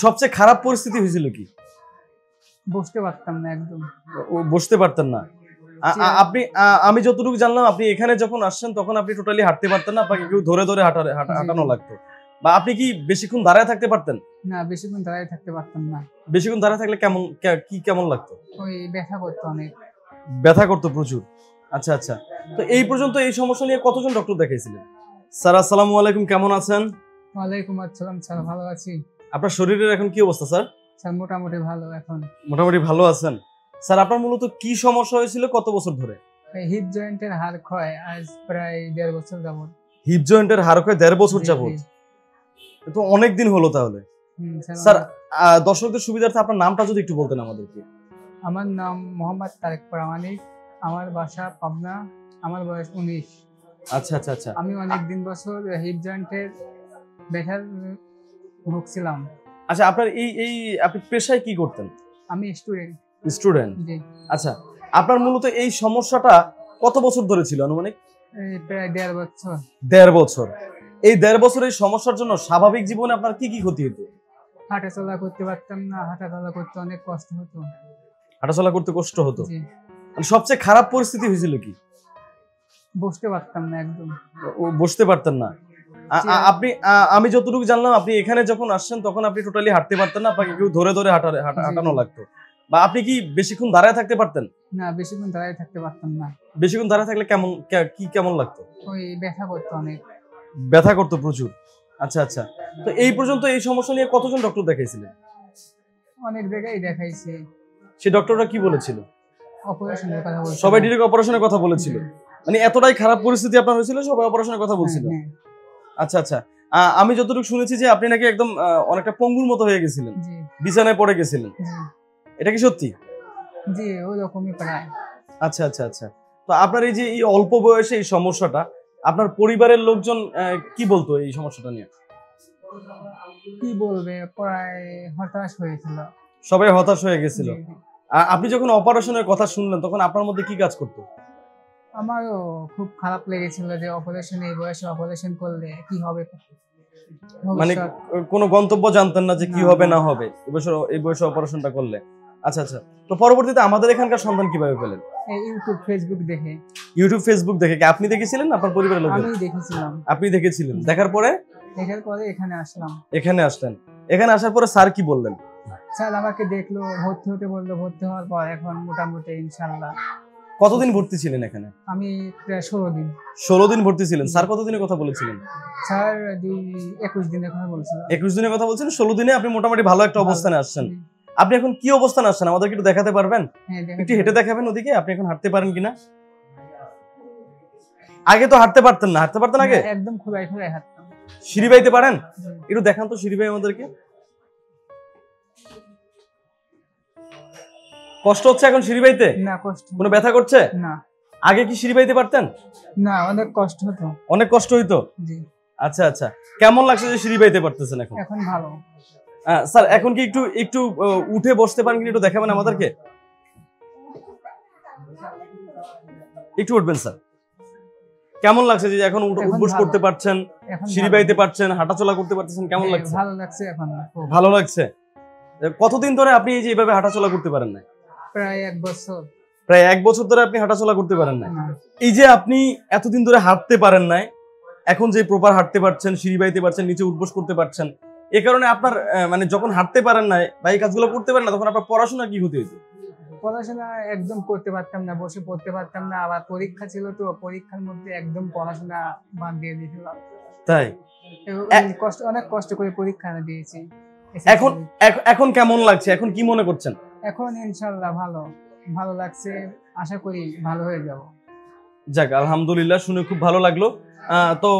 সবচেয়ে খারাপ পরিস্থিতি হয়েছিল কি? বসতে পারতাম না একদম। বসতে পারতেন না। আপনি আমি যতটুকু জানলাম আপনি এখানে যখন আসছেন তখন আপনি টোটালি হাঁটতে পারতেন না, আপনাকে কেউ ধরে ধরে হাঁটানো লাগতো। বা আপনি কি বেশিক্ষণ দাঁড়ায় থাকতে পারতেন? না, বেশিক্ষণ দাঁড়ায় থাকতে পারতাম না। বেশিক্ষণ দাঁড়ায় থাকলে কেমন লাগতো? ওই ব্যথা করতো অনেক। ব্যথা করতো প্রচুর। আচ্ছা আচ্ছা। তো এই পর্যন্ত এই সমস্যা নিয়ে কতজন ডক্টর দেখাইছিলেন? স্যার আসসালামু আলাইকুম, কেমন আছেন? ওয়ালাইকুম আসসালাম স্যার, ভালো আছি। আপনার শরীরের এখন কি অবস্থা স্যার? স্যার মোটামুটি ভালো এখন। মোটামুটি ভালো আছেন। স্যার আপনার মূলত কি সমস্যা হয়েছিল কত বছর ধরে? হিপ জয়েন্টের হাড় ক্ষয় আজ প্রায় 1.5 বছর যাবত। হিপ জয়েন্টের হাড় ক্ষয় 1.5 বছর যাবত? তো অনেক দিন হলো তাহলে। স্যার দর্শকদের সুবিধার্থে আপনার নামটা যদি একটু বলতেন আমাদেরকে। আমার নাম মোহাম্মদ তারেক প্রামাণিক, আমার বাসা পাবনা, আমার বয়স 19। আচ্ছা আচ্ছা আচ্ছা। আমি অনেক দিন বছর হিপ জয়েন্টের ব্যথার ভুগছিলাম। আচ্ছা আপনার এই আপনি পেশায় কি করতেন? আমি স্টুডেন্ট। জি। আচ্ছা আপনার মূলত এই সমস্যাটা কত বছর ধরে ছিল আনুমানিক? প্রায় 1.5 বছর। 1.5 বছর। এই 1.5 বছর এই সমস্যার জন্য স্বাভাবিক জীবনে আপনার কি ক্ষতি হতো? হাঁটাচলা করতে পারতাম না, হাঁটাচলা করতে অনেক কষ্ট হতো। হাঁটাচলা করতে কষ্ট হতো? সবচেয়ে খারাপ পরিস্থিতি হয়েছিল কি? বসতে পারতাম না একদম। বসতে পারতেন না। আমি যতটুকু জানলাম আপনি এখানে যখন আসছেন তখন আপনি টোটালি হাঁটতে পারতেন না, আপনাকে কেউ ধরে ধরে হাঁটানো লাগতো। বা আপনি কি বেশিক্ষণ দাঁড়ায় থাকতে পারতেন? না, বেশিক্ষণ দাঁড়ায় থাকতে পারতাম না। বেশিক্ষণ দাঁড়ায় থাকলে কেমন লাগতো? ওই ব্যথা করতো অনেক। ব্যথা করতো প্রচুর। আচ্ছা আচ্ছা। তো এই পর্যন্ত এই সমস্যা নিয়ে কতজন ডক্টর দেখাইছিলেন? অনেক জায়গায় দেখাইছে। সেই ডক্টররা কি বলেছিল? অপারেশনের কথা বলেছিল। সবাই ডিরেক্ট অপারেশনের কথা বলেছিল? মানে এতটাই খারাপ পরিস্থিতি আপনার হয়েছিল সবাই অপারেশনের কথা বলছিল? আচ্ছা আচ্ছা। আমি যতটুকু শুনেছি যে আপনি নাকি একদম অনেকটা পঙ্গুর মতো হয়ে গেছিলেন, বিছানায় পড়ে গেছিলেন, এটা কি সত্যি? জি, ওই রকমই প্রায়। আচ্ছা আচ্ছা আচ্ছা। তো আপনার এই যে এই অল্প বয়সে এই সমস্যাটা, আপনার পরিবারের লোকজন কি বলতো এই সমস্যাটা নিয়ে? কি বলবে, প্রায় হতাশ হয়েছিল। সবাই হতাশ হয়ে গেছিল। আপনি যখন অপারেশনের কথা শুনলেন তখন আপনার মধ্যে কি কাজ করতো? আমারও খুব খারাপ লেগেছিল যে এই বয়সে অপারেশন করলে কি হবে, মানে কোনো গন্তব্য জানতেন না যে কি হবে না হবে এই বয়সে অপারেশনটা করলে? আচ্ছা আচ্ছা। তো পরবর্তীতে আমাদের এখানকার সন্ধান কিভাবে পেলেন? ইউটিউব ফেসবুক দেখে। ইউটিউব ফেসবুক দেখে? কি আপনি দেখেছিলেন না আপনার পরিবারের লোক? আমি দেখেছিলাম। আপনি দেখেছিলেন, দেখার পরে এখানে আসলাম। এখানে আসলেন। এখানে আসার পরে স্যার কি বললেন? স্যার আমাকে দেখলো, ভর্তি হতে বললো। ভর্তি হওয়ার পর এখন মোটামুটি ইনশাআল্লাহ। কতদিন ভর্তি ছিলেন এখানে? আমি প্রায় 16 দিন। 16 দিন ভর্তি ছিলেন। স্যার কতদিনের কথা বলেছিলেন? স্যার 21 দিনের কথা বলছিলেন। 21 দিনের কথা বলছেন। 16 দিনে আপনি মোটামুটি ভালো একটা অবস্থানে আসছেন। আপনি এখন কি অবস্থানে আসছেন আমাদেরকে একটু দেখাতে পারবেন? একটু হেঁটে দেখাবেন ওদিকে, আপনি এখন হাঁটতে পারেন কিনা? আগে তো হাঁটতে পারতেন না। হাঁটতে পারতেন আগে? একদম খোলাই হাঁটতাম। সিঁড়ি বাইতে পারেন? একটু দেখান তো সিঁড়ি বাই আমাদেরকে। কষ্ট হচ্ছে এখন সিঁড়ি বাইতে? না, কষ্ট। কোনো ব্যথা করছে? না। আগে কি সিঁড়ি বাইতে পারতেন? না, অনেক কষ্ট হতো। অনেক কষ্ট হইতো? জি। আচ্ছা আচ্ছা। কেমন লাগছে যে সিঁড়ি বাইতে পারতেছেন এখন? এখন ভালো। স্যার এখন কি একটু উঠে বসতে পারেন কিনা একটু দেখাবেন আমাদেরকে? একটু উঠবেন স্যার। কেমন লাগছে যে এখন উঠবস করতে পারছেন, সিঁড়ি বাইতে পারছেন, হাঁটাচলা করতে পারতেছেন, কেমন লাগছে? ভালো লাগছে এখন। ভালো লাগছে। কতদিন ধরে আপনি এই যে এইভাবে হাঁটাচলা করতে পারেন না? প্রায় 1 বছর। প্রায় 1 বছর ধরে আপনি হাঁটাচলা করতে পারেন না? এই যে আপনি এতদিন ধরে হাঁটতে পারেন নাই, এখন যে প্রপার হাঁটতে পারছেন, সিঁড়ি বাইতে পারছেন, নিচে উঠবস করতে পারছেন, এই কারণে আপনার মানে যখন হাঁটতে পারেন না বা এই কাজগুলো করতে পারেন না তখন আপনার পড়াশোনা কি ক্ষতি হইতো? পড়াশোনা একদম করতে পারতাম না, বসে পড়তে পারতাম না। আবার পরীক্ষা ছিল, তো পরীক্ষার মধ্যে একদম পড়াশোনা বাদ দিয়ে দিয়েছিলাম। তাই? অনেক কষ্ট করে পরীক্ষা দিয়েছি। এখন কেমন লাগছে? এখন কি মনে করছেন? এখন ইনশাআল্লাহ ভালো লাগছে। আশা করি ভালো হয়ে যাব। যাক আলহামদুলিল্লাহ, শুনে খুব ভালো লাগলো। তো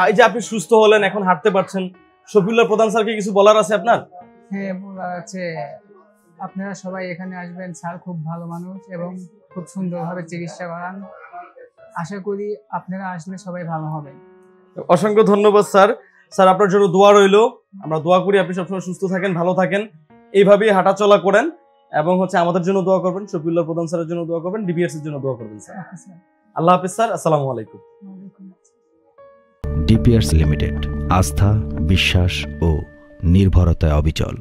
এই যে আপনি সুস্থ হলেন, এখন হাঁটতে পারছেন, শফিউল্লাহ প্রধান স্যারকে কিছু বলার আছে আপনার? হ্যাঁ, বলার আছে। আপনারা সবাই এখানে আসবেন। স্যার খুব ভালো মানুষ এবং খুব সুন্দরভাবে চিকিৎসা করান। আশা করি আপনারা আসলে সবাই ভালো হবেন। অসংখ্য ধন্যবাদ স্যার। স্যার আপনার জন্য দোয়া রইলো। আমরা দোয়া করি আপনি সবসময় সুস্থ থাকেন, ভালো থাকেন, এইভাবেই হাঁটাচলা করেন এবং আমাদের জন্য দোয়া করবেন, শফিউল্লাহ প্রধান স্যারের জন্য দোয়া করবেন, ডিপিআরস এর জন্য দোয়া করবেন স্যার। আল্লাহ হাফেজ স্যার। আসসালামু আলাইকুম। ডিপিআরস লিমিটেড, আস্থা, বিশ্বাস ও নির্ভরতায় অবিচল।